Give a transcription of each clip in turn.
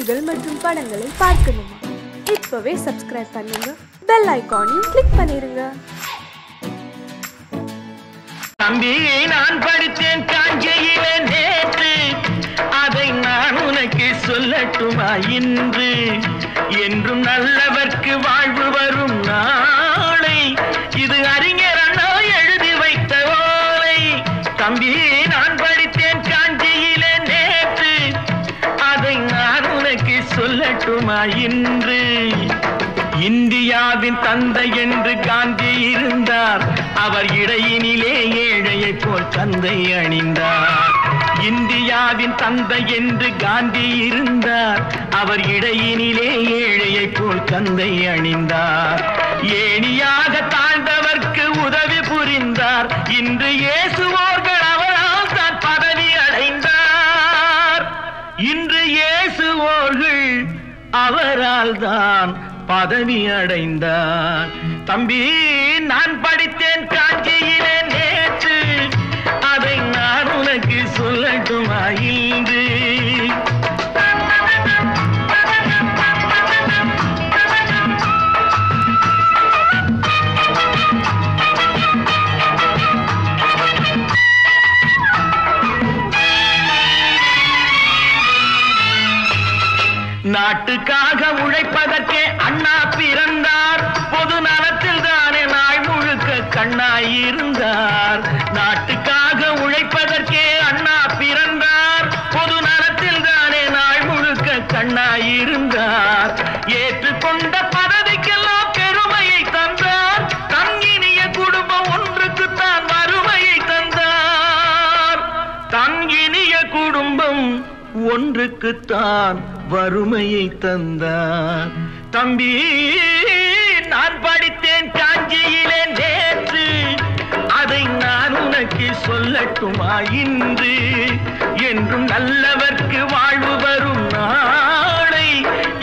நிகழ்ச்சிகள் மற்றும் படங்களை பார்க்கணுமா? இப்பவே சப்ஸ்கிரைப் பண்ணுங்க, பெல் ஐகானையும் கிளிக் பண்ணிருங்க. தம்பி, நான் படித்தேன் காஞ்சியிலே நேற்று, அதை நான் உனக்கு சொல்லட்டுமா இன்று? என்றும் நல்லவர்க்கு வாழ்வு வரும் நாளை, இது அறிஞர் அண்ணா எழுதி வைத்த ஓலை. தம்பி, நான் படித்தேன் காஞ்சியிலே நேற்று, அதை நான் உனக்கு சொல்லட்டுமா இன்று? இந்தியாவின் தந்தை என்று காந்தி இருந்தார், அவர் இடையினிலே ஏழையை போல் தந்தை அணிந்தார். இந்தியாவின் தந்தை என்று காந்தி இருந்தார், அவர் இடையினிலே ஏழையை போல் தந்தை அணிந்தார். ஏணியாக தாழ்ந்தவர்க்கு உதவி புரிந்தார், இன்று இயேசுவோர்கள் அவரால் தான் பதவி அடைந்தார். இன்று இயேசுவோர்கள் அவரால் தான் பதவி அடைந்தார். தம்பி, நான் படித்தேன் காஞ்சியிலே நேற்று, அதை நான் உனக்கு சொல்லட்டுமா இன்று? நாட்டுக்காக உழைப்பதற்கே அண்ணா பிறந்தார், பொது நலத்தில் தானே நாள் முழுக்க கண்ணாயிருந்தார். நாட்டுக்காக உழைப்பதற்கே அண்ணா பிறந்தார், பொது நலத்தில் தானே நாள் முழுக்க கண்ணாயிருந்தார். ஏற்றுக்கொண்ட பதவிக்கெல்லாம் பெருமையை தந்தார், தங்கினிய குடும்பம் ஒன்றுக்குத்தான் வறுமையை தந்தார். தங்கினிய குடும்பம் ஒன்றுக்குத்தான் வறுமையை தந்தார். தம்பி, நான் படித்தேன் காஞ்சியிலே நேற்று, அதை நான் உனக்கு சொல்லட்டுமா இன்று? என்றும் நல்லவர்க்கு வாழ்வு வரும் நாளை,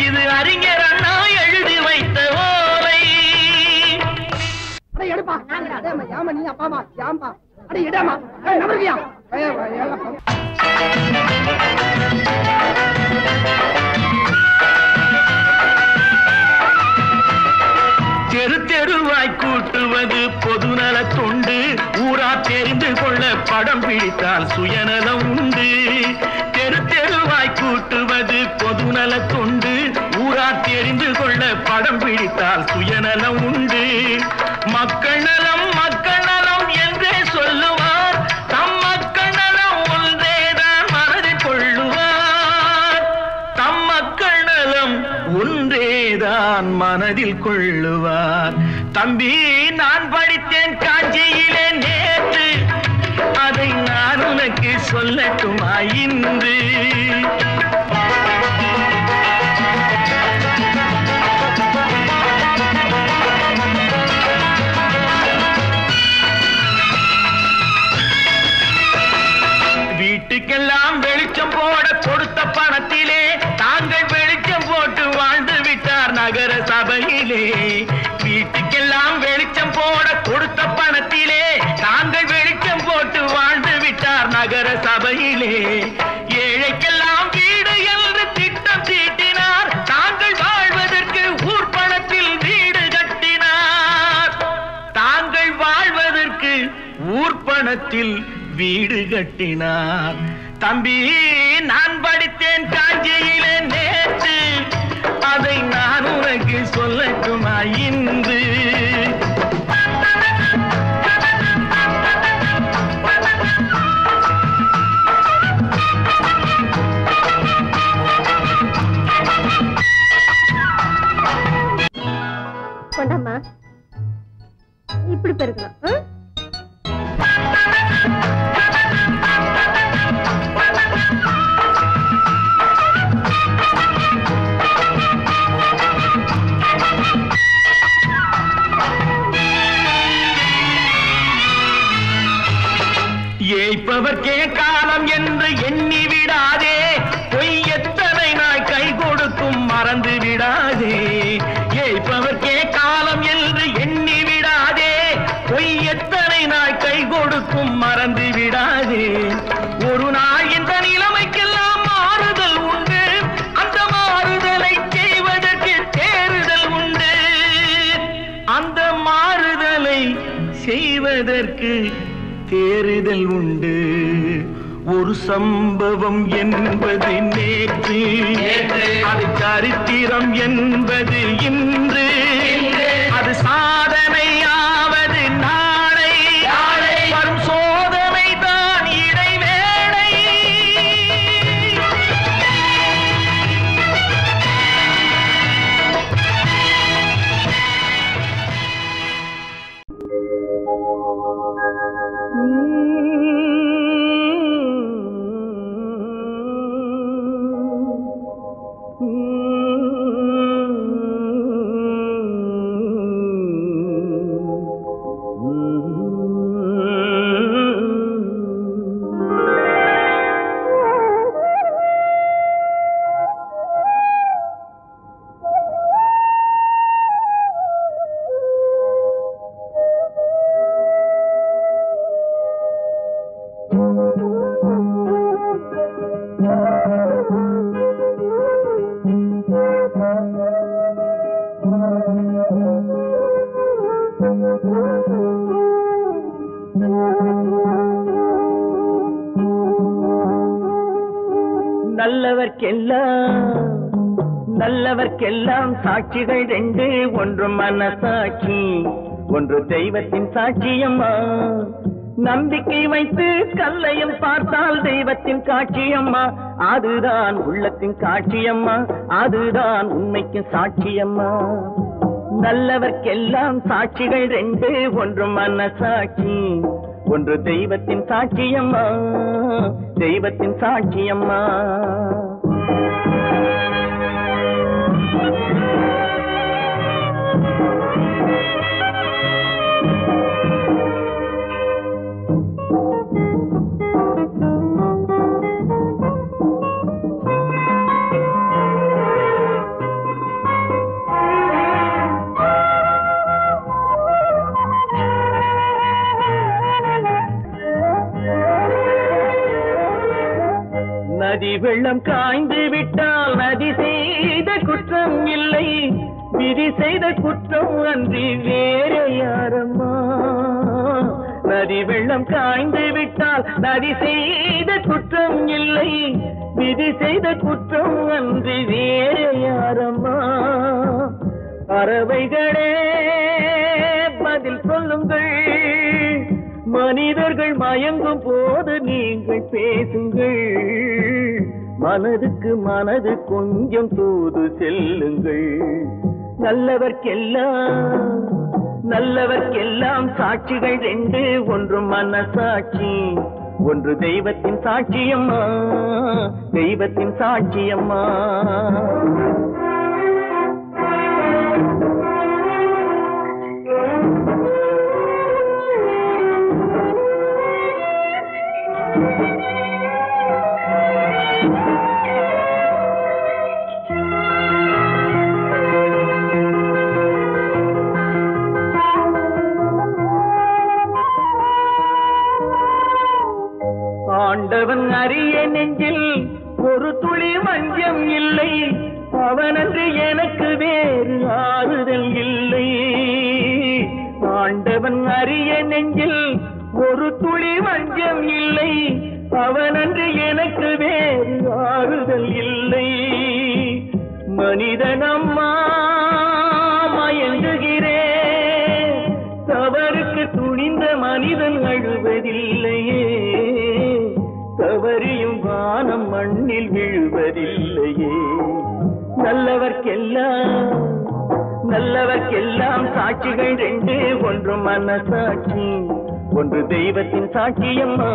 இது அறிஞர் அண்ணா எழுதி வைத்த ஓலை. தெரு தெருவாய் கூட்டுவது பொதுநல தொண்டு, ஊரா தெரிந்து கொள்ள படம் பிடித்தால் சுயநலம் உண்டு. தெரு தெருவாய் கூட்டுவது பொதுநல தொண்டு, ஊரா தெரிந்து கொள்ள படம் பிடித்தால் சுயநலம் உண்டு. மக்கள் நலம் மக்கள் நலம் என்றே சொல்லுவார், தம் மக்கள் நலம் ஒன்றேதான் மனதில் கொள்ளுவார். தம் மக்கள் நலம் ஒன்றேதான் மனதில் கொள்ளுவார். தம்பி, நான் படித்தேன் காஞ்சியிலே நேற்று, அதை நான் உனக்கு சொல்லட்டுமா இன்று? வீட்டுக்கெல்லாம் வெளிச்சம் போட கொடுத்த பணத்திலே தாங்கள் வெளிச்சம் போட்டு வாழ்ந்து விட்டார் நகர சபையிலே. வீட்டுக்கெல்லாம் வெளிச்சம் போட கொடுத்த பணத்திலே தாங்கள் வெளிச்சம் போட்டு வாழ்ந்து விட்டார் நகர சபையிலே. ஏழைக்கெல்லாம் வீடு என்று திட்டம் தீட்டினார், தாங்கள் வாழ்வதற்கு ஊர் பணத்தில் வீடு கட்டினார். தாங்கள் வாழ்வதற்கு ஊர் பணத்தில் வீடு கட்டினார். தம்பி, நான் படித்தேன் காஞ்சியிலே நேற்று, அதை நான் உனக்கு சொல்லட்டுமா இன்று? கொண்டாமா, இப்படி பெருக்கலாம். ஏய்ப்பவர்க்கே காலம் என்று எண்ணி விடாதே, பொய் எத்தனை நாய் கை கொடுக்கும் மறந்து விடாதே. ஏய்ப்பவர்க்கே காலம் என்று எண்ணி விடாதே, பொய் தேறுதல் உண்டு. ஒரு சம்பவம் என்பது நேற்று, அது சரித்திரம் என்பது இன்று, அது சாதனையாவது நாளை, வரும் சோதனை தான் இடைவேளை. நல்லவர்க்கெல்லாம் சாட்சிகள் ரெண்டு, ஒன்று மனசாட்சி, ஒன்று தெய்வத்தின் சாட்சியம்மா. நம்பிக்கை வைத்து கல்லையும் பார்த்தால் தெய்வத்தின் காட்சியம்மா, அதுதான் உள்ளத்தின் காட்சியம்மா, அதுதான் உண்மைக்கு சாட்சியம்மா. நல்லவர்க்கெல்லாம் சாட்சிகள் ரெண்டு, ஒன்று மனசாட்சி, ஒன்று தெய்வத்தின் சாட்சியம்மா, தெய்வத்தின் சாட்சியம்மா. நதி வெள்ளம் காய்ந்து விட்டால் நதி செய்த குற்றம் இல்லை, விதி செய்த குற்றம் அன்றி வேற யாரம்மா. நதி வெள்ளம் காய்ந்து விட்டால் நதி செய்த குற்றம் இல்லை, விதி செய்த குற்றம் அன்றி வேற யாரம்மா. பறவைகளே பதில் சொல்லுங்கள், மனிதர்கள் மயங்கும் போது நீங்கள் பேசுங்கள், மனதுக்கு மனது கொஞ்சம் தூது செல்லுங்கள். நல்லவர்க்கெல்லாம் சாட்சிகள் ரெண்டு, ஒன்று மனசாட்சி, ஒன்று தெய்வத்தின் சாட்சியம்மா, தெய்வத்தின் சாட்சியம்மா. ஆண்டவன் அறிய நெஞ்சில் ஒரு துளி வஞ்சம் இல்லை, அவனன்று எனக்கு வேறு ஆறுதல் இல்லை. ஆண்டவன் அறிய நெஞ்சில் ஒரு துளி வஞ்சம் இல்லை, அவனன்று எனக்கு வேறு ஆறுதல் இல்லை. மனிதனம்மா மயங்குகிறேன், தவறுக்கு துணிந்த மனிதன் அழுவதில்லையே, தவறியும் வானம் மண்ணில் விழுவதில்லையே. நல்லவர்க்கெல்லாம் சாட்சிகள் ரெண்டு, ஒன்று மனசாட்சி, ஒன்று தெய்வத்தின் சாட்சியம்மா.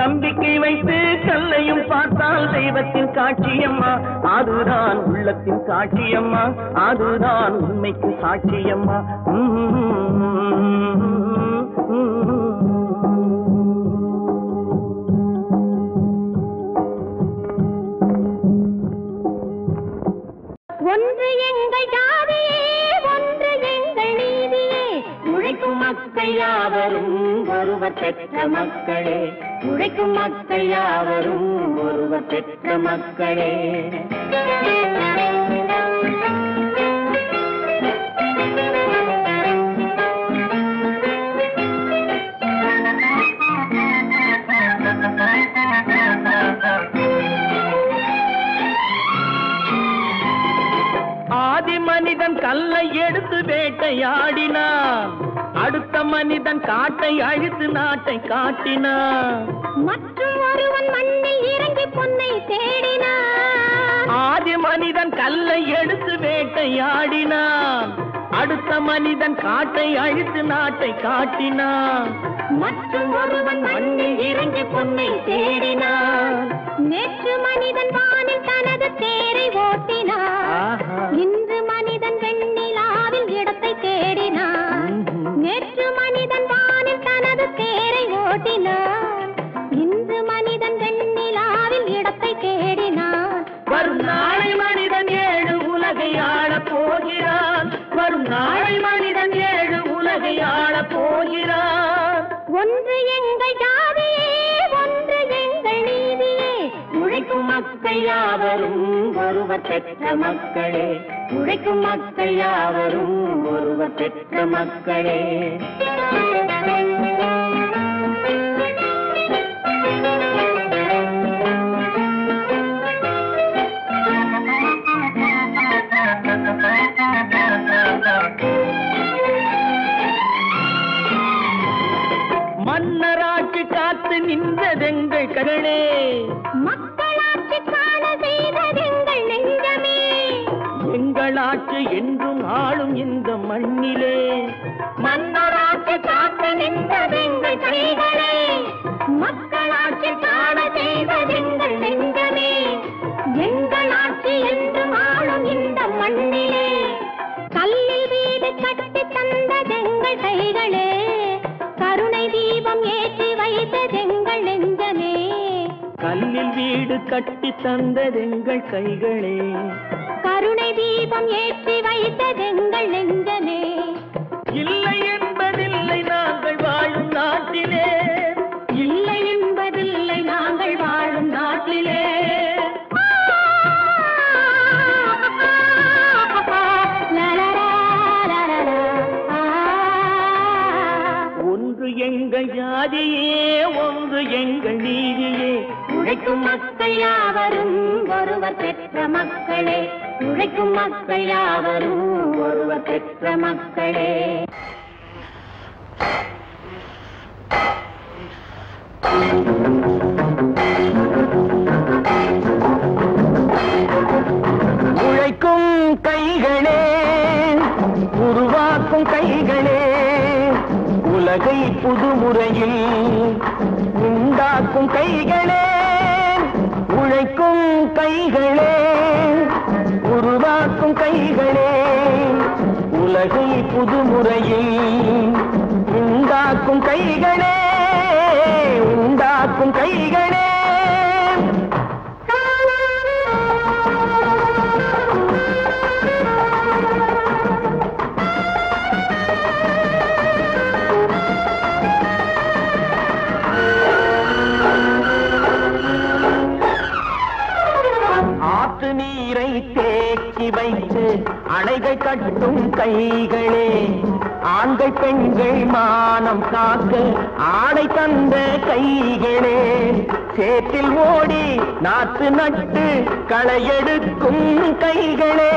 நம்பிக்கை வைத்து கல்லையும் பார்த்தால் தெய்வத்தின் காட்சியம்மா, அதுதான் உள்ளத்தின் காட்சியம்மா, அதுதான் உண்மைக்கு சாட்சியம்மா. ஒன்று எங்கள் ஜாதியே, ஒன்று எங்கள் நீதியே, உழைக்கும் மக்கள் யாவரும் ஒருவர் பெற்ற மக்களே, உழைக்கும் மக்கள் யாவரும் ஒருவர் பெற்ற மக்களே. மனிதன் கல்லை எடுத்து வேட்டையாடினான், அடுத்த மனிதன் காட்டை அழித்து நாட்டை காட்டினான். மற்றும் ஒருவன் மண்ணில் இறங்கி பொன்னை தேடினான். ஆதி மனிதன் கல்லை எடுத்து வேட்டையாடினான், அடுத்த மனிதன் காட்டை அழித்து நாட்டை காட்டினான். மற்றும் ஒருவன் மண்ணில் இறங்கி பொன்னை தேடினான். நேற்று மனிதன் வானில் தனது தேரை ஓட்டினான், இன்று மனிதன் வெண்ணிலாவில் இடத்தை தேடினான். நேற்று மனிதன் வானில் தனது தேரை ஓட்டினான், இன்று மனிதன் வெண்ணிலாவில் இடத்தை தேடினான். வரும் நாளை மனிதன் 7 உலகை ஆளப் போகிறான், வரும் நாளை மனிதன் 7 உலகை ஆளப் போகிறான். ஒன்று எங்கள் ஜாதியே, ஒன்று எங்கள் நீதியே, உழைக்கும் மக்கள் யாவரும் ஒருவர் பெற்ற மக்களே, உழைக்கும் மக்கள் யாவரும் ஒருவர் பெற்ற மக்களே. மன்னராட்சி காத்து நின்றதெங்கள் கரணே, மக்களாட்சி காண செய்ததெங்கள் நெஞ்சமே, எங்களாட்சி என்றும் ஆளும் இந்த மண்ணிலே. மன்னராட்சி காத்து நின்றதெங்கள் கைகளே, மக்களாட்சி காண செய்ததெங்கள் நெஞ்சமே, எங்களாட்சி என்றும் ஆளும் இந்த மண்ணிலே. கல்லில் வீடு கட்டி தந்ததெங்கள் கைகளே, கருணை தீபம் ஏற்றி வைத்ததெங்கள் நெஞ்சமே. கல்லில் வீடு கட்டி தந்ததெங்கள் கைகளே, கருணை தீபம் ஏற்றி வைத்ததெங்கள் நெஞ்சமே. இல்லை என்பதில்லை நாங்கள் வாழும் நாட்டிலே, இல்லை என்பதில்லை நாங்கள் வாழும் நாட்டிலே. ஒன்று எங்கள் ஜாதியே, ஒன்று எங்கள் நீதியே, உழைக்கும் மக்கள் யாவரும் ஒருவர் பெற்ற மக்களே, உழைக்கும் மக்கள் யாவரும் ஒருவர் பெற்ற மக்களே. உழைக்கும் கைகளே, உருவாக்கும் கைகளே, உலகை புதுமுறையில் உண்டாக்கும் கைகளே. உழைக்கும் கைகளே, உருவாக்கும் கைகளே, உலகை புதுமுறையில் உண்டாக்கும் கைகளே, உண்டாக்கும் கைகளே. ஆற்று நீரை தேக்கி வைத்து அணைகள் கட்டும் கைகளே, ஆண்கள் பெண்கள் மானம் காக்க ஆடை தந்த கைகளே, சேற்றில் ஓடி நாற்று நட்டு களையெடுக்கும் கைகளே,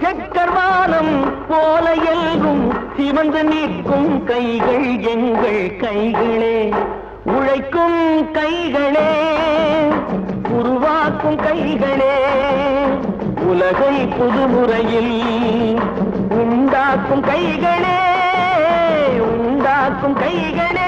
செக்கர்வானம் போல எல்கும் சிவந்து நிற்கும் கைகள் எங்கள் கைகளே. உழைக்கும் கைகளே, உருவாக்கும் கைகளே, உலகை புதுமுறையில் உண்டாக்கும் கைகளே, உண்டாக்கும் கைகளே.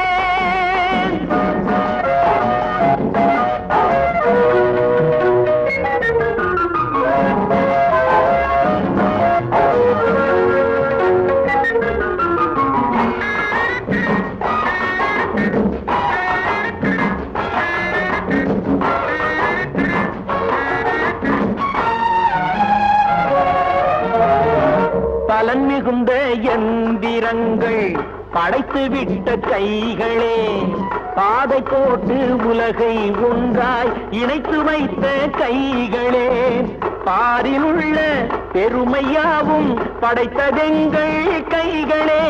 பலன் மிகுந்த எந்திரங்கள் படைத்து விட்ட கைகளே, பாதை போட்டு உலகை ஒன்றாய் இணைத்து வைத்த கைகளே, பாரில் உள்ள பெருமையாவும் படைத்ததெங்கள் கைகளே,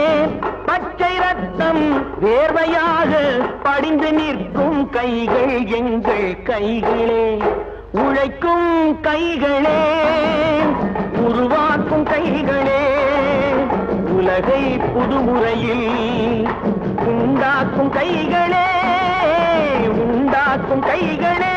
பச்சை ரத்தம் வேர்வையாக படிந்து நிற்கும் கைகள் எங்கள் கைகளே. உழைக்கும் கைகளே, உருவாக்கும் கைகளே உலகை புதுமுறையில் உண்டாக்கும் கைகளே உண்டாக்கும் கைகளே.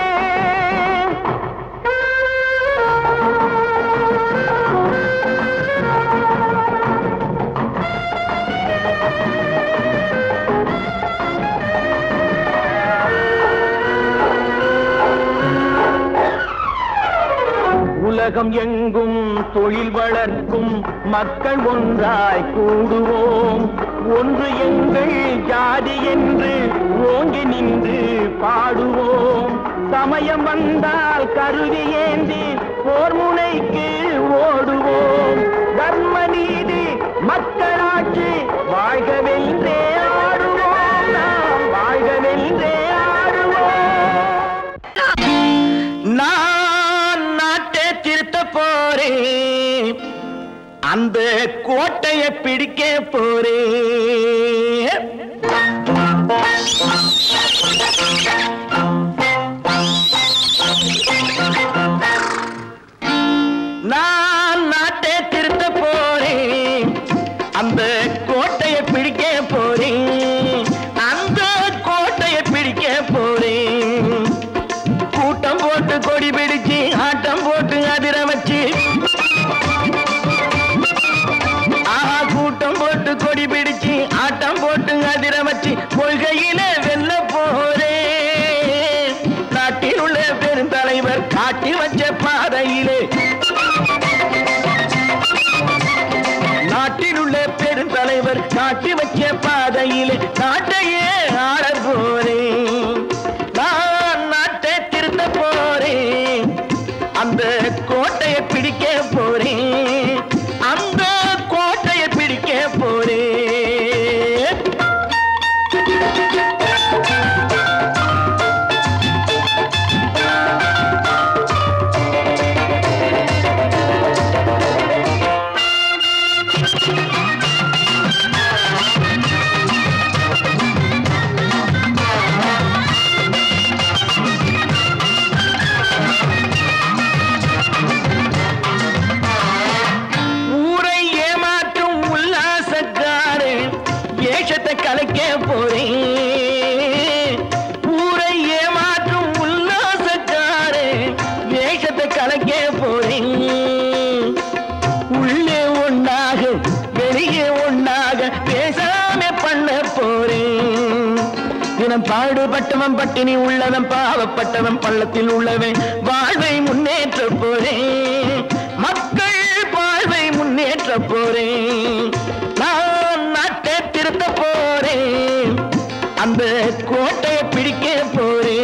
உலகம் எங்கும் தொழில் வளர்க்கும் மக்கள் ஒன்றாய் கூடுவோம். ஒன்று எங்கள் ஜாதி என்று ஓங்கி நின்று பாடுவோம். சமயம் வந்தால் கருவி ஏந்தி போர் முனைக்கு ஓடுவோம். தர்ம நீதி மக்களாட்சி வாழ்கவென்றே ஆடுவோம். நாம் வாழ்கவென்றே ஆடுவோம். நான் நாட்டை திருத்த போறேன், அந்த கோட்டையை பிடிக்க போறேன். நான் நாட்டை திருத்த போறேன், அந்த கோட்டையை பிடிக்க போறேன். அந்த கோட்டையை பிடிக்க போறேன். கூட்டம் போட்டு கொடி பிடிச்சு ஆட்டம் போட்டு அதிர வச்சு, கூட்டம் போட்டு கொடி பிடிச்சு ஆட்டம் போட்டு அதிர வச்சு கொள்கையில வெல்ல போறேன். நாட்டில் உள்ள பெருந்தலைவர் காட்டி வச்ச பாதையிலே, நாட்டில் உள்ள பெருந்தலைவர் காட்டி வச்ச பாதையிலே நாட்டையே ஆள போறேன். நான் நாட்டை திருத்த போறேன், அந்த கோட்டையை பிடிக்க போறேன். அந்த கோட்டையை பிடிக்க போறேன். கலைக்க போறேன். ஊரை ஏமாற்றும் உல்லாசக்காரே வேஷத்தை கலைக்க போறேன். உள்ளே ஒன்னாக வெளியே ஒன்னாக பேசாம பண்ண போறேன். தினம் பாடுபட்டவன் பட்டினி உள்ளவன் பாவப்பட்டவன் பள்ளத்தில் உள்ளவன் வாழ்வை முன்னேற்ற போறேன். மக்கள் வாழ்வை முன்னேற்ற போறேன். நான் நாட்டை திருத்த போறேன், அந்த கோட்டையை பிடிக்க போறேன்.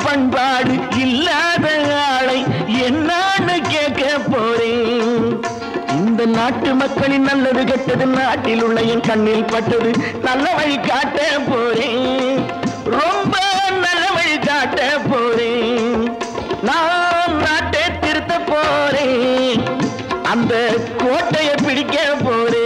பண்பாடு இல்லாத ஆளை என்னான்னு கேட்க போறேன். இந்த நாட்டு மக்களின் நல்லது கெட்டது நாட்டில் உள்ள என் கண்ணில் பட்டது. நல்ல வழி காட்ட போறேன், ரொம்ப நல்ல வழி காட்ட போறேன். நான் நாட்டை திருத்த போறேன், அந்த கோட்டையை பிடிக்க போறேன்.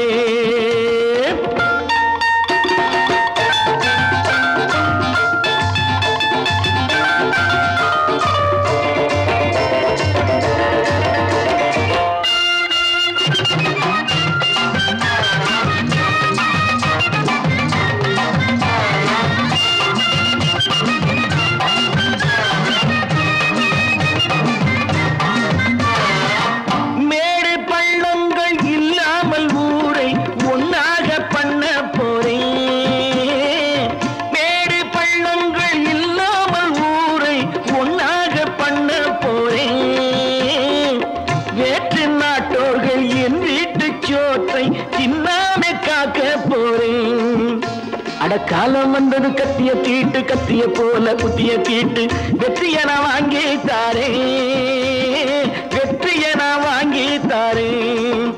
அடக்காலம் வந்தது கத்திய தீட்டு கத்திய போல குத்திய தீட்டு வெற்றியை நான் வாங்கி தாரேன் வெற்றியை நான் வாங்கி தாரேன்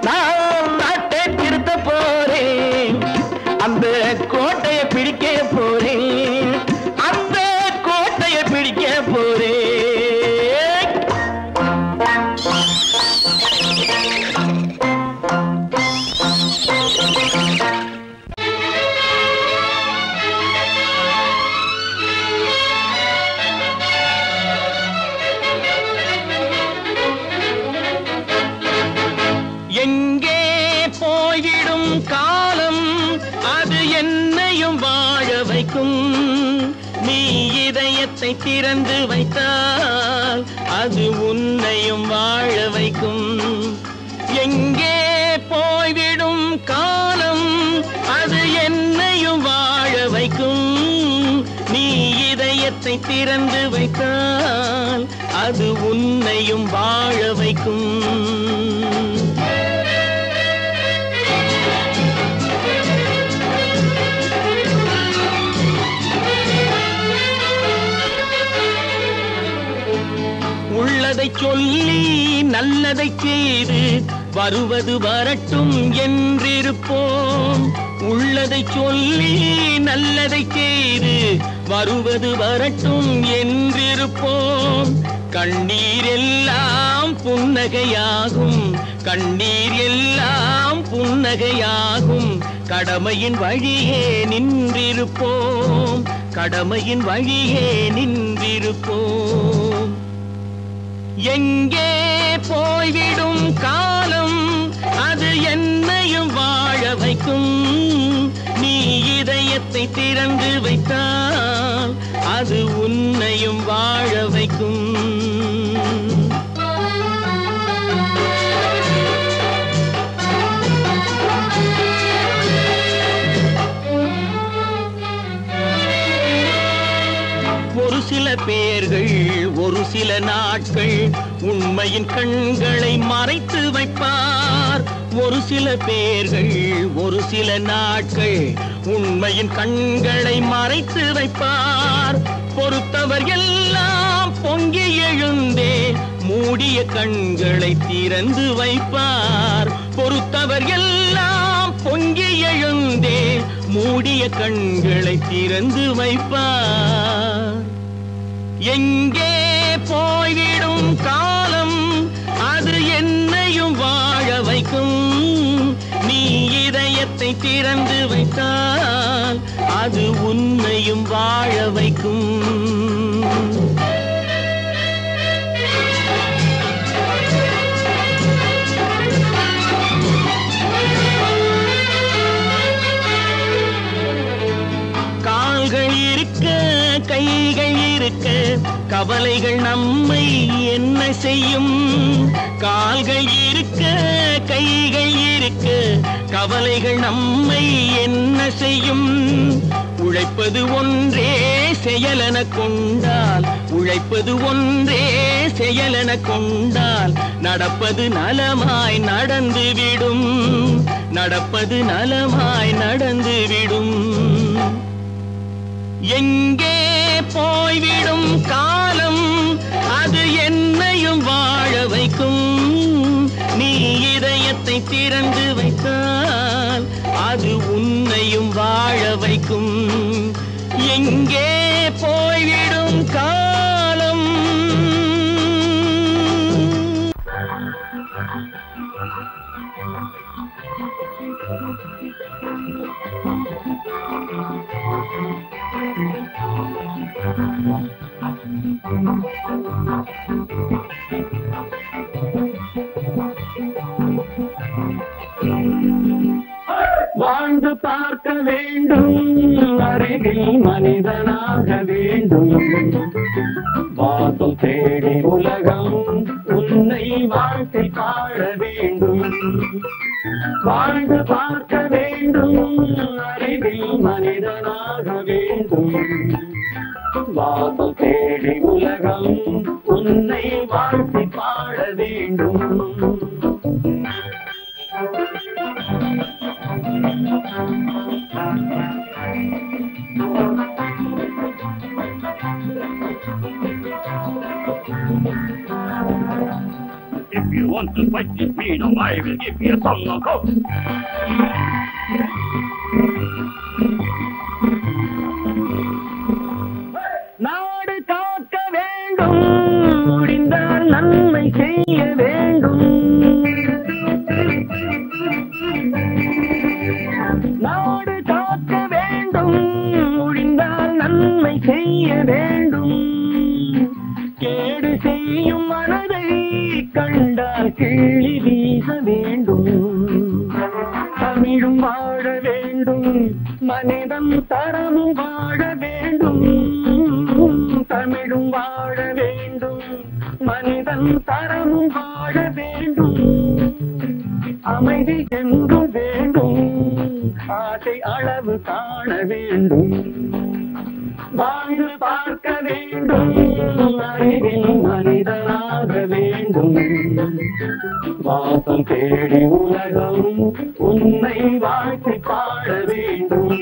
நான் நாட்டை திருத்த போறேன் அந்த கோட்டையை பிடிக்க போறேன் அந்த கோட்டையை பிடிக்க போறேன் எங்கே போய்விடும் காலம் அது என்னையும் வாழ வைக்கும் நீ இதயத்தை திறந்து வைத்தால் அது உன்னையும் வாழ வைக்கும் எங்கே போய்விடும் காலம் அது என்னையும் வாழ வைக்கும் நீ இதயத்தை திறந்து வைத்தால் அது உன்னையும் வாழ வைக்கும் உள்ளதை சொல்லி நல்லதை செய்து வருவது வரட்டும் என்றிருப்போம் உள்ளதை சொல்லி நல்லதை செய்து வருவது வரட்டும் என்றிருப்போம் கண்ணீர் எல்லாம் புன்னகையாகும் கண்ணீர் எல்லாம் புன்னகையாகும் கடமையின் வழியே நின்றிருப்போம் கடமையின் வழியே நின்றிருப்போம் எங்கே போய்விடும் காலம் அது என்னையும் வாழ வைக்கும் நீ இதயத்தை திறந்து வைத்தால் அது உன்னையும் வாழ வைக்கும் ஒரு சில பேர்கள் ஒரு சில நாட்கள் உண்மையின் கண்களை மறைத்து வைப்பார் ஒரு சில பேர்கள் ஒரு சில நாட்கள் உண்மையின் கண்களை மறைத்து வைப்பார் பொறுத்தவர் எல்லாம் பொங்கி எழுந்தே மூடிய கண்களை திறந்து வைப்பார் பொறுத்தவர் எல்லாம் பொங்கி எழுந்தே மூடிய கண்களை திறந்து வைப்பார் எங்கே போய்விடும் காலம் அது என்னையும் வாழ வைக்கும் நீ இதயத்தை திறந்து வைத்தால் அது உன்னையும் வாழ வைக்கும் கால்கள் இருக்க கைகள் இருக்க கவலைகள் நம்மை என்ன செய்யும் கால்கள் இருக்க கைகள் இருக்க கவலைகள் நம்மை என்ன செய்யும் உழைப்பது ஒன்றே செயலென கொண்டால் உழைப்பது ஒன்றே செயலென கொண்டால் நடப்பது நலமாய் நடந்துவிடும் நடப்பது நலமாய் நடந்துவிடும் எங்கே போய்விடும் காலம் அது என்னையும் வாழ வைக்கும் நீ இதயத்தை திறந்து வைத்தால் அது உன்னையும் வாழ வைக்கும் எங்கே போய்விடும் காலம் வாழ்ந்து பார்க்க வேண்டும் அருகில் மனிதனாக வேண்டும் வாசம் தேடி உலகம் உன்னை வாழ்க்கை பாட வேண்டும் வாழ்ந்து பார்க்க வேண்டும் அருகில் மனிதனாக வேண்டும் வாசம் தேடி உலகம் உன்னை வாழ்க்கை பாட வேண்டும் want to fight with me, now I will give you some knockout. நாடு காக்க வேண்டும், முடிந்தால் நன்மை செய்ய வேண்டும். நாடு காக்க வேண்டும், முடிந்தால் நன்மை செய்ய வேண்டும். கேடு செய்யும் மனதை கண்டால் கிள்ளி வீச வேண்டும். தமிழும் வாழ வேண்டும், மனிதம் தரமும் வாழ வேண்டும். தமிழும் வாழ வேண்டும், மனிதன் தரமும் வாழ வேண்டும். அமைதி என்றும் வேண்டும், ஆசை அளவு காண வேண்டும். வாழ்ந்து பார்க்க வேண்டும், அறிவில் மனிதனாக வேண்டும். வாசம் தேடி உலகம் உன்னை வாழ்த்தி பாட வேண்டும்.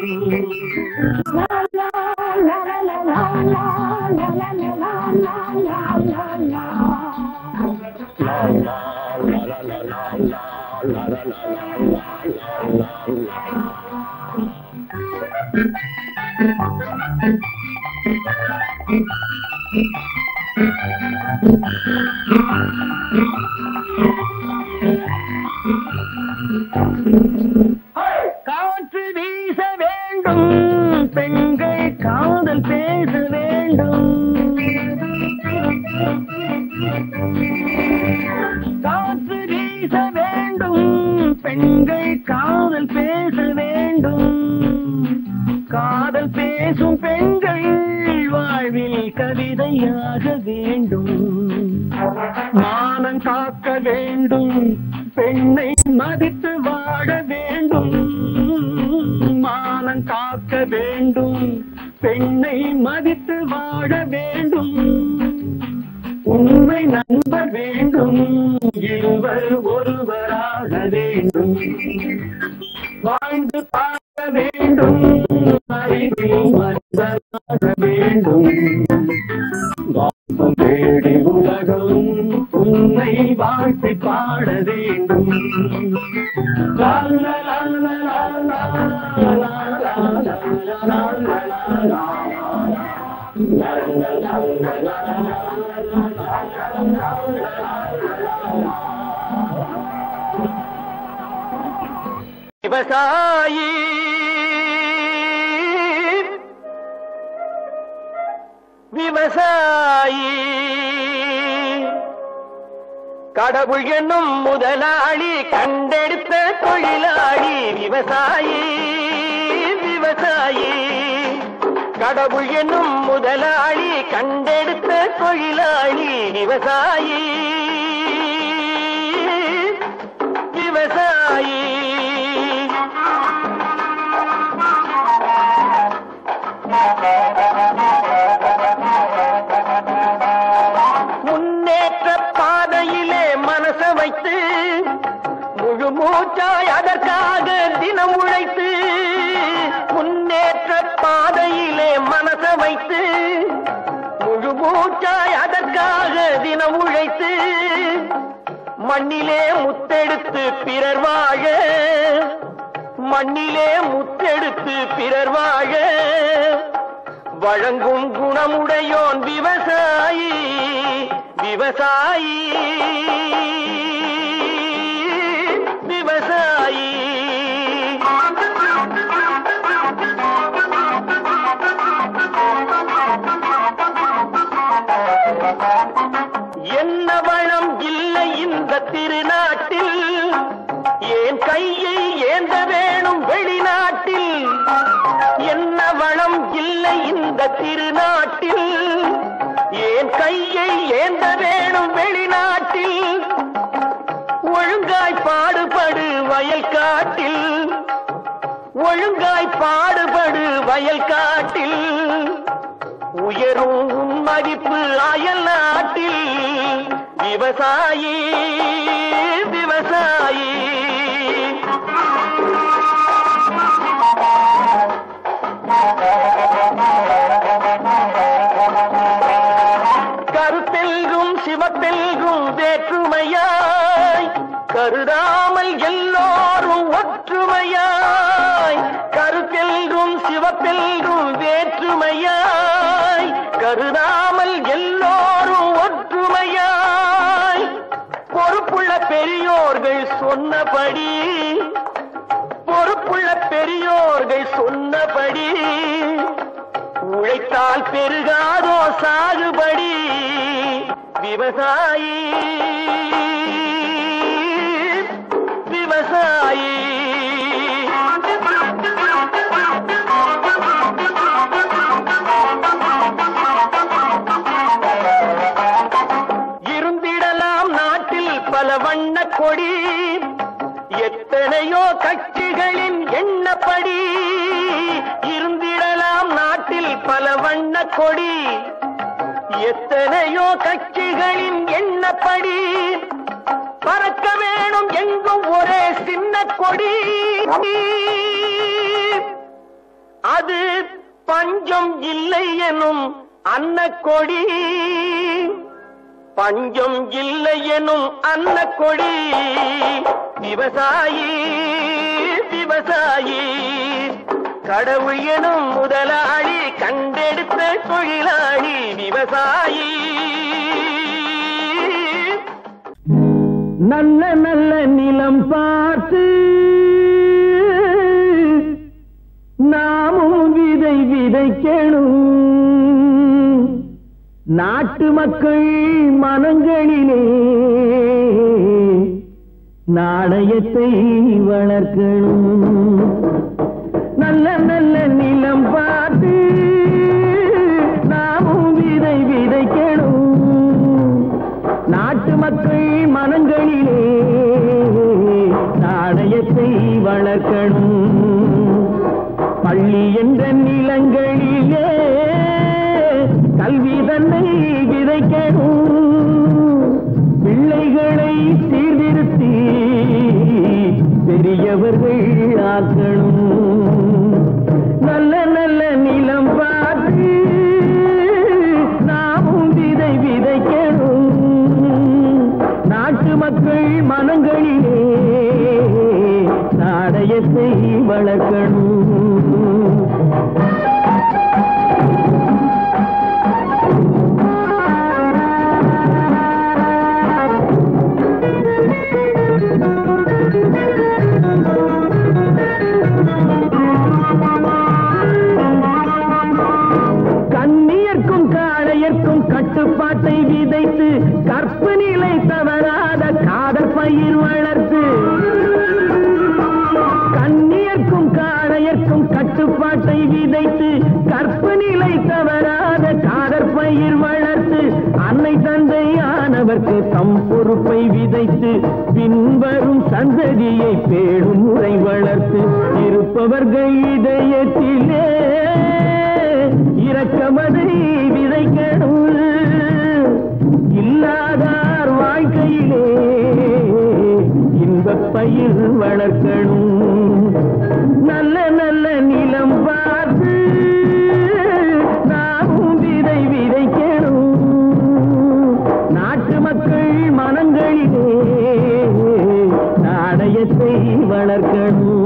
காற்று வீச வேண்டும், பெண்கள் காதல் பேச வேண்டும். காற்று வீச வேண்டும், பெண்கள் காதல் பேச வேண்டும். காதல் பேசும் பெண்கள் வாழ்வில் கவிதையாக வேண்டும். மானம் காக்க வேண்டும், பெண்ணை மதித்து வாழ வேண்டும். மானம் காக்க வேண்டும், பெண்ணை மதித்து வாழ வேண்டும். உண்மை நண்பர் வேண்டும், இருவர் ஒருவராக வேண்டும். வாழ்ந்து பார்க்க வேண்டும், அறிவில் மனிதனாக வேண்டும். வாசம் தேடி உலகம் உன்னை வாழ்த்தி பாட வேண்டும். லா லா லா லா லா லா லா லா லா லா. விவசாயி விவசாயி கடவுள் என்னும் முதலாளி கண்டெடுத்த தொழிலாளி. விவசாயி விவசாயி கடவுள் என்னும் முதலாளி கண்டெடுத்த தொழிலாளி. விவசாயி விவசாயி முன்னேற்ற பாதையிலே மனச வைத்து முழு மூச்சாய் அதற்காக தினம் உழைத்து. முன்னேற்ற பாதையிலே மனச வைத்து முழு மூச்சாய் அதற்காக தினம் உழைத்து. மண்ணிலே முத்தெடுத்து பிறர் வாழ, மண்ணிலே முத்தெடுத்து பிறர் வாழ வழங்கும் குணமுடையோன் விவசாயி. விவசாயி விவசாயி என்ன வளம் இல்லை இந்த திருநாட்டில், ஏன் கையை ஏந்த வேணும் வெளிநாட்டில். என்ன வளம் இல்லை இந்த திருநாட்டில், ஏன் கையை ஏந்த வேணும் வெளிநாட்டில். ஒழுங்காய் பாடுபடு வயல் காட்டில், ஒழுங்காய் பாடுபடு வயல் காட்டில். உயரும் உன் மதிப்பு அயல் நாட்டில். விவசாயி விவசாயி கருத்தெல்கும் சிவத்தெல்கும் வேற்றுமையா கருதாமல் எல்லோரும் ஒற்றுமையாய் கருப்பெல்றும் சிவப்பெல்றும் வேற்றுமையாய் கருதாமல் எல்லோரும் ஒற்றுமையாய் பொறுப்புள்ள பெரியோர்கள் சொன்னபடி பொறுப்புள்ள பெரியோர்கள் சொன்னபடி உழைத்தால் பெருகாதோ சாகுபடி விவசாயி விவசாயி இருந்திடலாம் நாட்டில் பல வண்ண கொடி எத்தனையோ கட்சிகளின் எண்ணப்படி இருந்திடலாம் நாட்டில் பல வண்ண கொடி எத்தனையோ கட்சிகளின் எண்ணப்படி பறக்க வேணும் எங்கும் ஒரே சின்ன கொடி அது பஞ்சம் இல்லை எனும் அன்னக்கொடி பஞ்சம் இல்லை எனும் அன்னக்கொடி விவசாயி விவசாயி கடவுள் எனும் முதலாளி கண்டெடுத்த தொழிலாளி விவசாயி நல்ல நல்ல நிலம் பார்த்து நாமும் விதை விதைக்கணும் நாட்டு மக்கள் மனங்களிலே நாணயத்தை வளர்க்கணும் நல்ல நல்ல நிலம் பார்த்து நாமும் விதை விதைக்கணும் நாட்டு மக்கள் மனங்களிலே நாணயத்தை வளர்க்கணும் பள்ளி என்ற நிலங்களிலே கல்வி தன்னை விதைக்கணும் பிள்ளைகளை சீர்திருத்தி பெரியவர்கள் ஆக்கணும் நல்ல நல்ல நிலம் பார்த்து நாமும் விதை விதைக்கணும் நாட்டு மக்கள் மனங்களிலே நாணயத்தை வளர்க்கணும் கட்டுப்பாட்டை விதைத்து கற்பு நிலை தவறாத காதல் பயிர் வளர்த்து கண்ணியர்க்கும் காளையர்க்கும் கட்டுப்பாட்டை விதைத்து கற்பு நிலை தவறாத காதல் பயிர் வளர்த்து அன்னை தந்தையானவர்க்கு தம் பொறுப்பை விதைத்து பின்வரும் சந்ததியை பேடும் முறை வளர்த்து இருப்பவர்கள் இதயத்திலே இரக்கமதை விதைக்கணும் இல்லாதார் வாழ்க்கையிலே இன்பப் பயிர் வளர்க்கணும் நல்ல நல்ல நிலம் பார்த்து நாமும் விதை விதைக்கணும் நாட்டு மக்கள் மனங்களிலே நாணயத்தை வளர்க்கணும்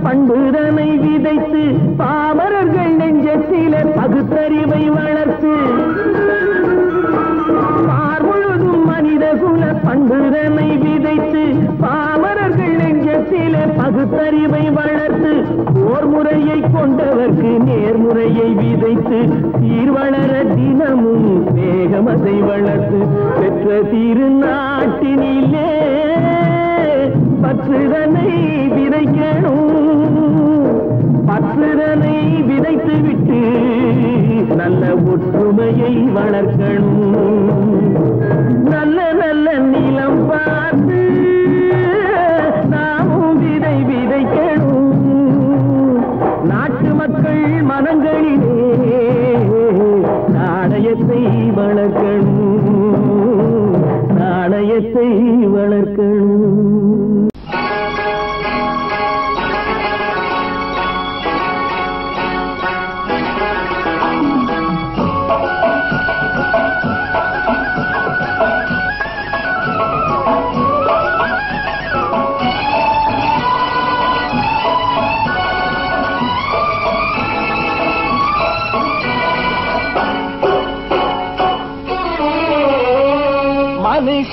பண்புதனை விதைத்து பாமரர்கள் நெஞ்சத்திலே பகுத்தறிவை வளர்த்து பார்முழுதும் மனித குல பண்புதனை விதைத்து பாமரர்கள் நெஞ்சத்திலே பகுத்தறிவை வளர்த்து ஓர் முறையை கொண்டவர்க்கு நேர்முறையை விதைத்து சீர்வளர தினமும் வேகமதை வளர்த்து பெற்ற திருநாட்டினிலே பற்றுதனை விதைக்கணும் பற்றுதனை விதைத்து விட்டு நல்ல ஒற்றுமையை வளர்க்கணும் நல்ல நல்ல நிலம் பார்த்து நாமும் விதை விதைக்கணும் நாட்டு மக்கள் மனங்களிலே நாணயத்தை வளர்க்க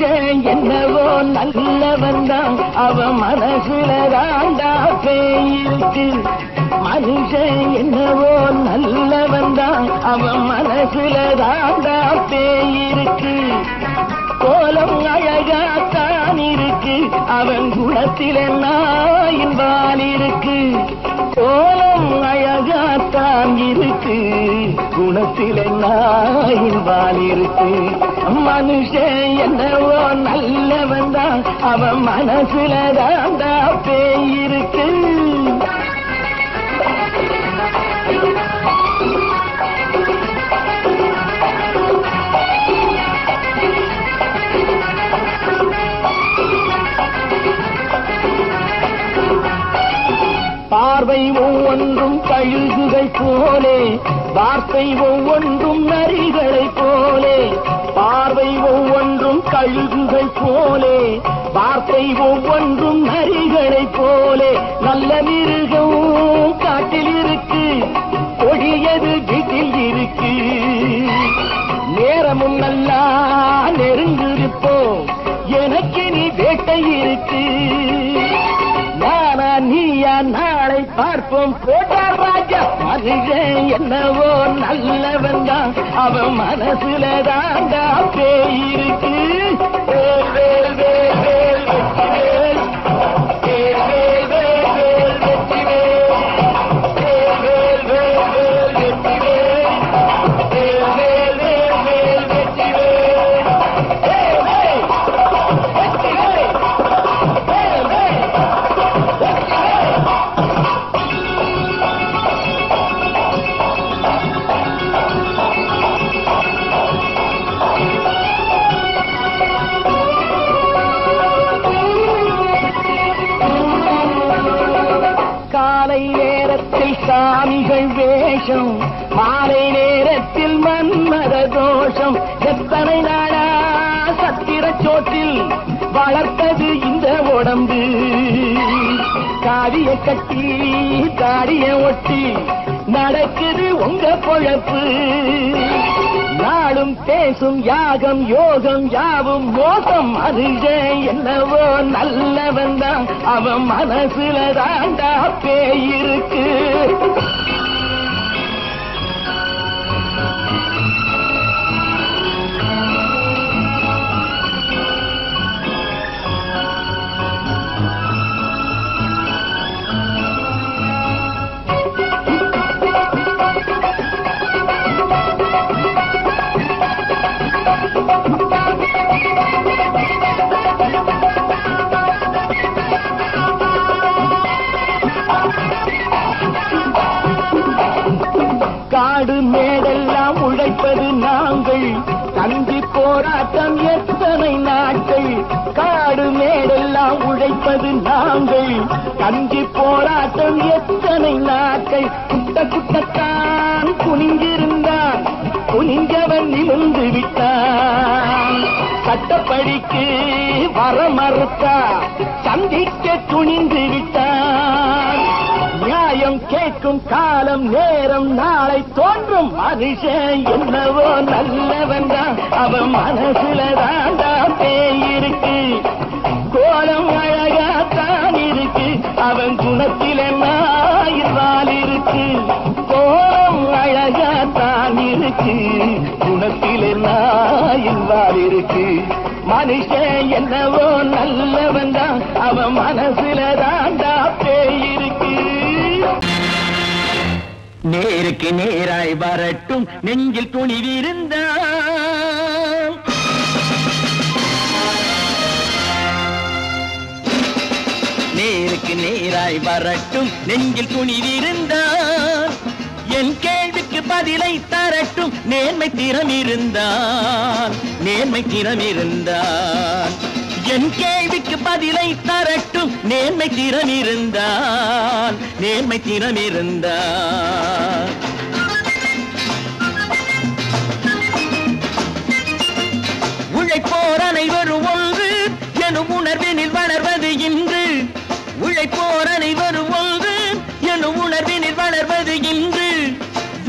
மனுஷன் என்னவோ நல்லவன் தான், அவன் மனசுல தாண்டா பேயிருக்கு. மனுஷன் என்னவோ நல்லவன் தான், அவன் மனசுல தாண்டா பேயிருக்கு. கோலம் அழகாத்தான் இருக்கு, அவன் குணத்தில நாயின் வால் இருக்கு. கோலம் அழகாத்தான் இருக்கு, குணத்தில நாயின் வால் இருக்கு. மனுஷன் என்னவோ நல்லவன் தான், அவன் மனசுல தாண்டா பேயிருக்கு. பார்வை ஒவ்வொன்றும் கழுகுகள் போலே, வார்த்தை ஒவ்வொன்றும் நரிகளை போலே. பார்வை ஒவ்வொன்றும் கழுகுகள் போலே, வார்த்தை ஒவ்வொன்றும் நரிகளை போலே. நல்ல மிருகம் காட்டில் இருக்கு, கொடியது வீட்டில் இருக்கு. நேரமும் நல்லா நெருங்கிருப்போம், எனக்கு நீ வேட்டை இருக்கு. நானா நீயா நாளை பார்ப்போம் போட்டார் ராஜா. மனுஷன் என்னவோ நல்லவன் தான், அவன் மனசுல தாண்டா பேயிருக்கு. சாமிகள் வேஷம், மாலை நேரத்தில் மன்மத தோஷம். எத்தனை நாளா சத்திர சோற்றில் வளர்த்தது இந்த உடம்பு. காவிய கட்டி தாடிய ஒட்டி நடக்குது உங்க பொழப்பு. நாளும் பேசும் யாகம் யோகம் யாவும் மோசம். மனுஷன் என்னவோ நல்லவன் தான், அவன் மனசுல தாண்டா பேயிருக்கு. காடு மேடெல்லாம் உழைப்பது நாங்கள், தந்தி போராட்டம் எத்தனை நாட்கள். காடு மேடெல்லாம் உழைப்பது நாங்கள், தந்தி போராட்டம் எத்தனை நாட்கள். குட்ட குட்டத்தான் குனிஞ்சிருந்தான், குனிஞ்சவன் நிமிர்ந்து விட்டான். சட்டப்படிக்கு வர மறுத்தா, சந்திக்க துணிந்து விட்டான். நியாயம் கேட்கும் காலம் நேரம் நாளை தோன்றும். மனுஷன் என்னவோ நல்லவன் தான், அவன் மனசுல தாண்டா பேயிருக்கு. கோலம் அழகாத்தான் இருக்கு, அவன் குணத்தில நாயின் வால் இருக்கு. கோலம் அழகாத்தான் இருக்கு, குணத்தில நாயின் வால் இருக்கு. மனுஷன் என்னவோ நல்லவன் தான், அவன் மனசுல தாண்டா பேயிருக்கு. நேருக்கு நேராய் வரட்டும் நெஞ்சில் துணிவிருந்தான். நேருக்கு நேராய் வரட்டும் நெஞ்சில் துணிவிருந்தான். என் கேள்விக்கு பதிலை தரட்டும் நேர்மை திறம் இருந்தான், நேர்மை திறம் இருந்தான். என் கேள்விக்கு பதிலை தரட்டும் நேர்மை திறம் இருந்தான், நேர்மை திறம் இருந்தான். உழைப்போர் அனைவரும் ஒன்று எனும் உணர்வினில் வளர்வது இன்று. உழைப்போர் அனைவரும் ஒன்று எனும் உணர்வினில் வளர்வது இன்று.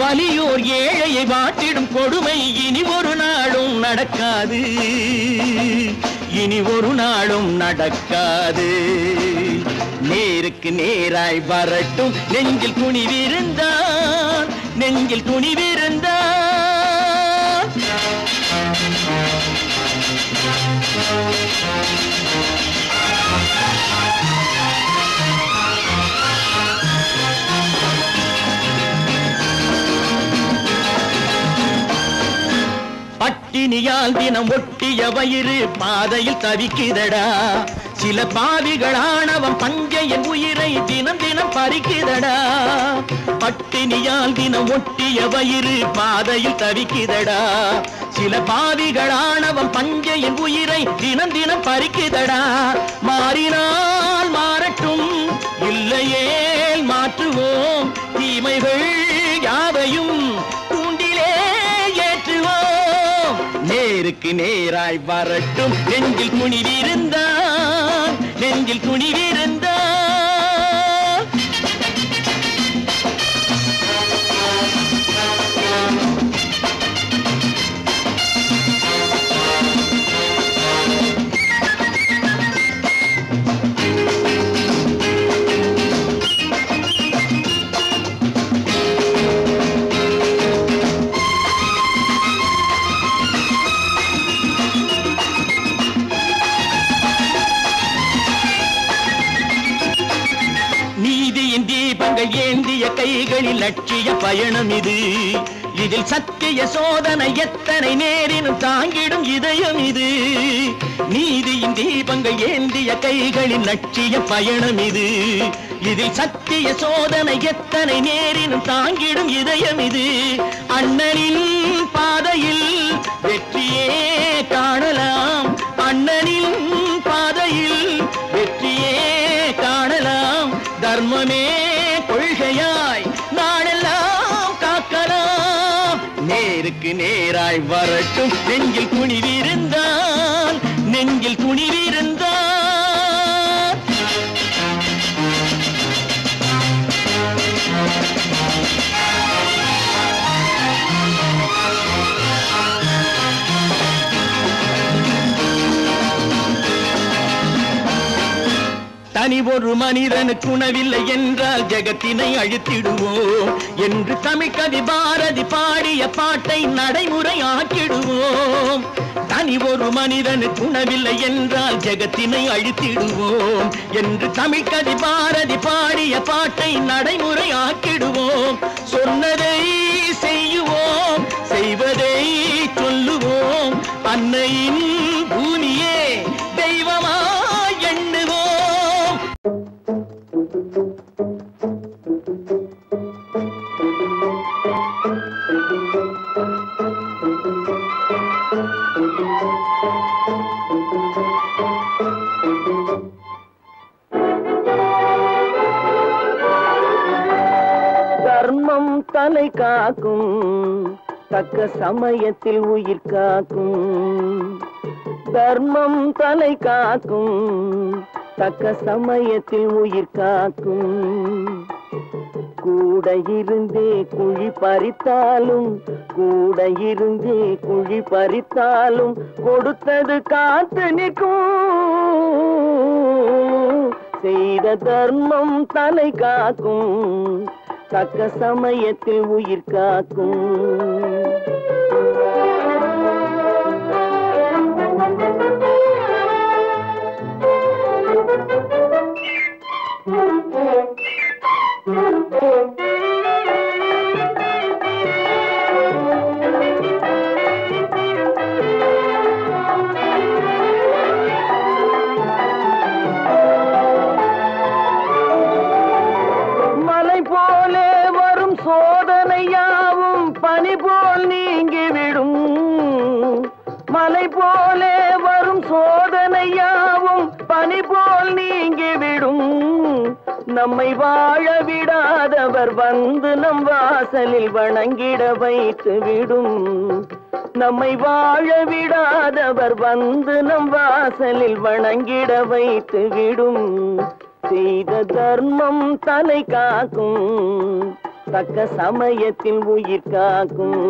வலியோர் ஏழையை வாட்டிடும் கொடுமை இனி ஒரு நாளும் நடக்காது, இனி ஒரு நாளும் நடக்காது. நேருக்கு நேராய் வரட்டும் நெஞ்சில் துணிவிருந்தான், நெஞ்சில் துணிவிருந்தான். பட்டினியால் தினம் ஒட்டிய வயிறு பாதையில் தவிக்குதடா. சில பாவிகளானவன் பஞ்சையின் உயிரை தினம் தினம் பறிக்குதடா. பட்டினியால் தினம் ஒட்டிய வயிறு பாதையில் தவிக்குதடா. சில பாவிகளானவன் பஞ்சையின் உயிரை தினம் தினம் பறிக்குதடா. மாறினால் மாறட்டும், இல்லையே மாற்றுவோம். தீமைகள் யாவையும் தூண்டிலே ஏற்றுவோம். நேருக்கு நேராய் வரட்டும் நெஞ்சில் துணிவிருந்தான், நெஞ்சில் துணிவிருந்தான். ஏந்திய கைகளில் லட்சிய பயணம் இது. இதில் சத்திய சோதனை எத்தனை நேரினும் தாங்கிடும் இதயம் இது. நீதியின் தீபங்கள் ஏந்திய கைகளில் லட்சிய பயணம் இது. இதில் சத்திய சோதனை எத்தனை நேரினும் தாங்கிடும் இதயம் இது. அண்ணனின் பாதையில் வெற்றியே காணலாம், அண்ணனின் பாதையில் வெற்றியே காணலாம். தர்மமே கொள்கையாய் நாடெல்லாம் காக்கலாம். நேருக்கு நேராய் வரட்டும் நெஞ்சில் துணிவிருந்தான், நெஞ்சில் துணிவிருந்தான். தனி ஒரு மனிதனுக்கு உணவில்லை என்றால் ஜெகத்தினை அழித்திடுவோம் என்று தமிழ் கவி பாரதி பாடிய பாட்டை நடைமுறையாக்கிடுவோம். தனி ஒரு மனிதனுக்கு உணவில்லை என்றால் ஜெகத்தினை அழித்திடுவோம் என்று தமிழ் கவி பாரதி பாடிய பாட்டை நடைமுறையாக்கிடுவோம். சொன்னதை செய்யுவோம், செய்வதை சொல்லுவோம். அன்னையின் பூமியே தெய்வமா எண்ணுவோம். தர்மம் தலை காக்கும், தக்க சமயத்தில் உயிர் காக்கும். தர்மம் தலை காக்கும், தக்க சமயத்தில் உயிர் காக்கும். கூட இருந்தே குழி பறித்தாலும், கூட இருந்தே குழி பறித்தாலும் கொடுத்தது காத்து நிற்கும். செய்த தர்மம் தலை காக்கும், தக்க சமயத்தில் உயிர் காக்கும். மலை போலே வரும் சோதனையாவும் பனி போல் நீங்கிவிடும். மலை போலே வரும் சோதனையாவும் பனி போல் நீங்கிவிடும். நம்மை வாழ விடாதவர் வந்து நம் வாசலில் வணங்கிட வைத்து விடும். நம்மை வாழ விடாதவர் வந்து நம் வாசலில் வணங்கிட வைத்து விடும். செய்த தர்மம் தலை காக்கும், தக்க சமயத்தில் உயிர் காக்கும்.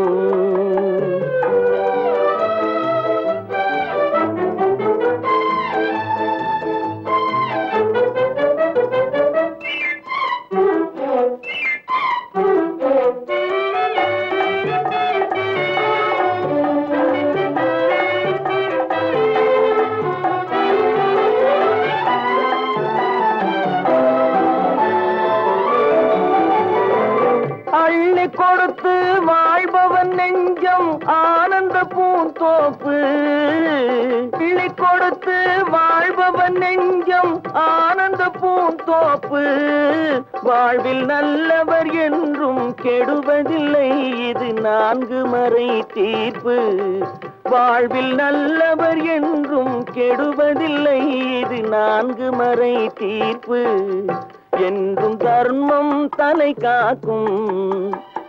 வாழ்பவன் நெஞ்சம் ஆனந்த பூந்தோப்பு கிள்ளி கொடுத்து வாழ்பவன் நெஞ்சம் ஆனந்த பூந்தோப்பு வாழ்வில் நல்லவர் என்றும் கெடுவதில்லை இது 4 மறை தீர்ப்பு வாழ்வில் நல்லவர் என்றும் கெடுவதில்லை இது 4 மறை தீர்ப்பு என்றும் தர்மம் தலை காக்கும்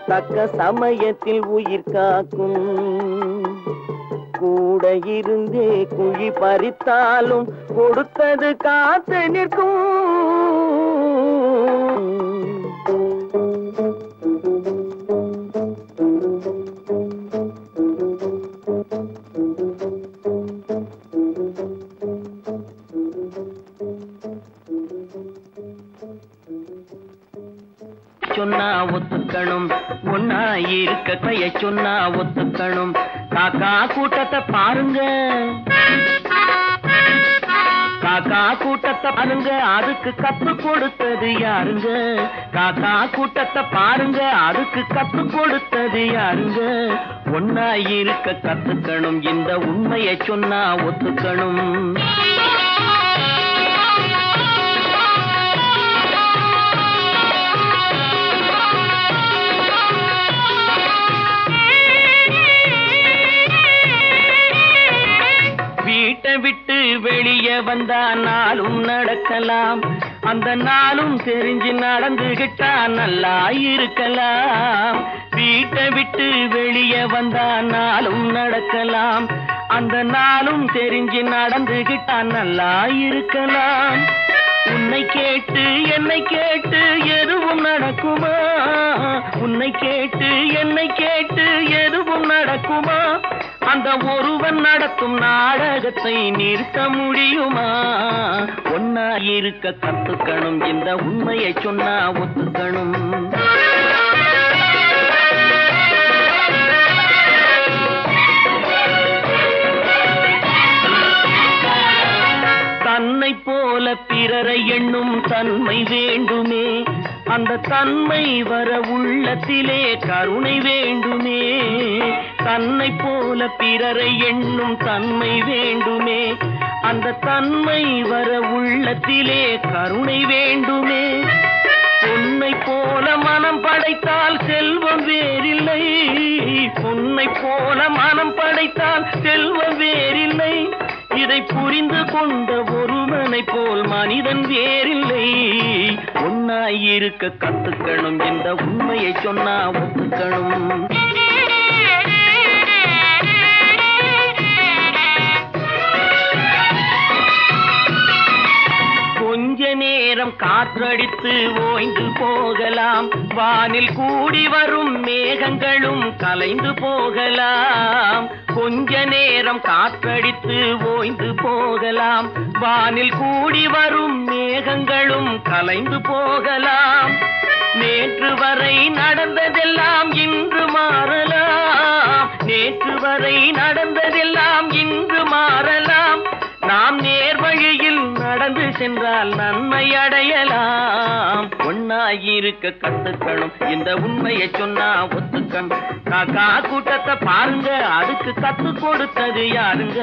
தக்க சமயத்தில் உயிர் காக்கும் கூட இருந்தே குழி பறித்தாலும் கொடுத்தது காத்து நிற்கும் சொன்னா ஒத்துக்கணும் ஒன்னா இருக்க கைய சொன்னா ஒத்துக்கணும் காக்கா கூட்டத்தை பாருங்க காக்கா கூட்டத்தை பாருங்க அதுக்கு கத்து கொடுத்தது யாருங்க காக்கா கூட்டத்தை பாருங்க அதுக்கு கத்து கொடுத்தது யாருங்க ஒன்னா இருக்க கத்துக்கணும் இந்த உண்மையை சொன்னா ஒத்துக்கணும் வீட்டை விட்டு வெளியே வந்தா நாளும் நடக்கலாம் அந்த நாளும் தெரிஞ்சு நடந்துகிட்டா நல்லா இருக்கலாம் வீட்டை விட்டு வெளியே வந்தா நாளும் நடக்கலாம் அந்த நாளும் தெரிஞ்சு நடந்துகிட்டா நல்லா இருக்கலாம் உன்னை கேட்டு என்னை கேட்டு எதுவும் நடக்குமா உன்னை கேட்டு என்னை கேட்டு எதுவும் நடக்குமா அந்த ஒருவன் நடத்தும் நாடகத்தை நிறுத்த முடியுமா ஒன்னா இருக்க கத்துக்கணும் இந்த உண்மையை சொன்னா ஒத்துக்கணும் தன்னை போல பிறரை எண்ணும் தன்மை வேண்டுமே அந்த தன்மை வர உள்ளத்திலே கருணை வேண்டுமே தன்னை போல பிறரை எண்ணும் தன்மை வேண்டுமே அந்த தன்மை வர உள்ளத்திலே கருணை வேண்டுமே பொன்னை போல மனம் படைத்தால் செல்வம் வேறில்லை பொன்னை போல மனம் படைத்தால் செல்வம் வேறில்லை இதை புரிந்து கொண்ட ஒருவனை போல் மனிதன் வேறில்லை ஒன்னாயிருக்க கத்துக்கணும் இந்த உண்மையை சொன்னா ஒத்துக்கணும் கொஞ்ச நேரம் காற்றடித்து ஓய்ந்து போகலாம் வானில் கூடி வரும் மேகங்களும் கலைந்து போகலாம் கொஞ்ச நேரம் காற்றடித்து ஓய்ந்து போகலாம் வானில் கூடி வரும் மேகங்களும் கலைந்து போகலாம் நேற்று வரை நடந்ததெல்லாம் இன்று மாறலாம் நேற்று வரை நடந்ததெல்லாம் இன்று மாறலாம் நாம் நேர்வழியில் நடந்து சென்றால் நன்மை அடையலாம் ஒன்னாயிருக்க கத்துக்கணும் இந்த உண்மையை சொன்னா ஒத்துக்கணும் காக்கா கூட்டத்தை பாருங்க அதுக்கு கத்து கொடுத்தது யாருங்க